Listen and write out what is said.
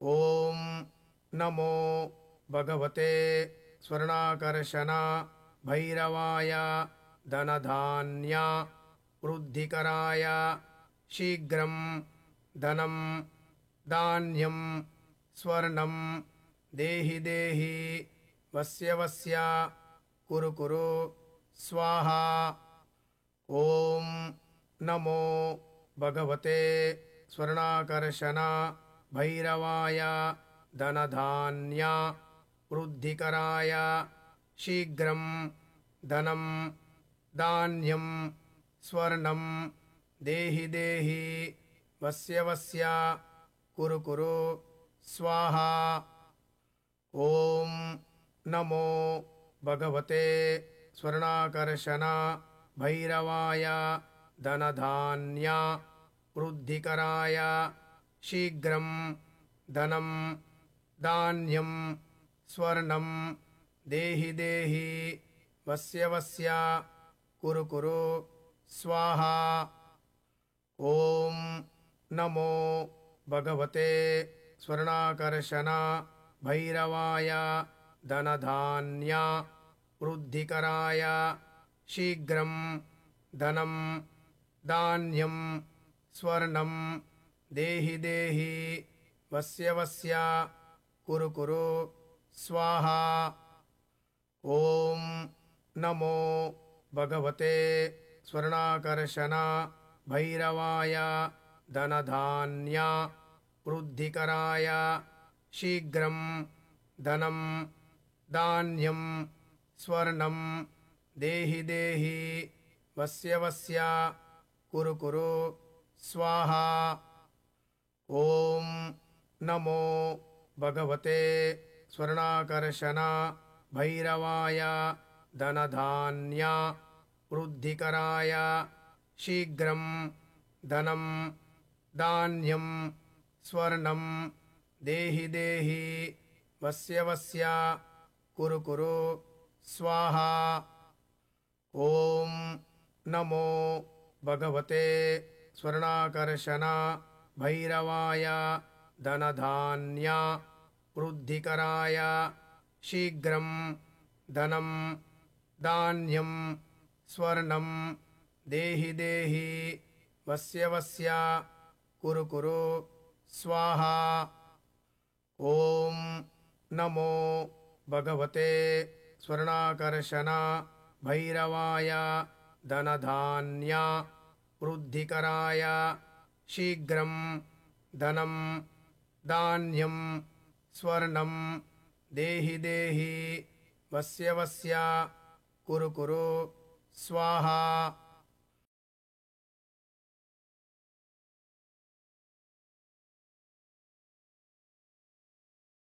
ॐ नमो भगवते स्वर्णाकर्षण भैरवाय धनधान्य वृद्धिकराय शीघ्रं धनं धान्यं स्वर्णं देहि देहि वस्य वस्य कुरु कुरु स्वाहा। ॐ नमो भगवते स्वर्णाकर्षण भैरवाय धनधान्य वृद्धिकराय शीघ्रं धनं धान्यं स्वर्णं देहि देहि वस्य वस्य कुरु कुरु स्वाहा। ॐ नमो भगवते स्वर्णाकर्षण भैरवाय धनधान्य वृद्धिकराय शीघ्रं धनं धान्यं स्वर्णं देहि देहि वस्य वस्य कुरु कुरु स्वाहा। ॐ नमो भगवते स्वर्णाकर्षण भैरवाय धनधान्य वृद्धिकराय शीघ्रं धनं धान्यं स्वर्णं देहि देहि वस्य वस्य कुरु कुरु स्वाहा। ॐ नमो भगवते स्वर्णाकर्षण भैरवाय धनधान्य वृद्धिकराय शीघ्रं धनं धान्यं स्वर्णं देहि देहि वस्य वस्य कुरु कुरु स्वाहा। ॐ नमो भगवते स्वर्णाकर्षण भैरवाय धनधान्य वृद्धिकराय शीघ्रं धनं धान्यं स्वर्णं देहि देहि वस्य वस्य कुरु कुरु स्वाहा। ॐ नमो भगवते स्वर्णाकर्षण भैरवाय धनधान्य वृद्धिकराय शीघ्रं धनं धान्यं स्वर्णं देहि देहि वस्य वस्य कुरु कुरु स्वाहा। ॐ नमो भगवते स्वर्णाकर्षण भैरवाय धनधान्य वृद्धिकराय शीघ्रं धनं धान्यं स्वर्णं देहि देहि वस्य वस्य कुरु कुरु स्वाहा।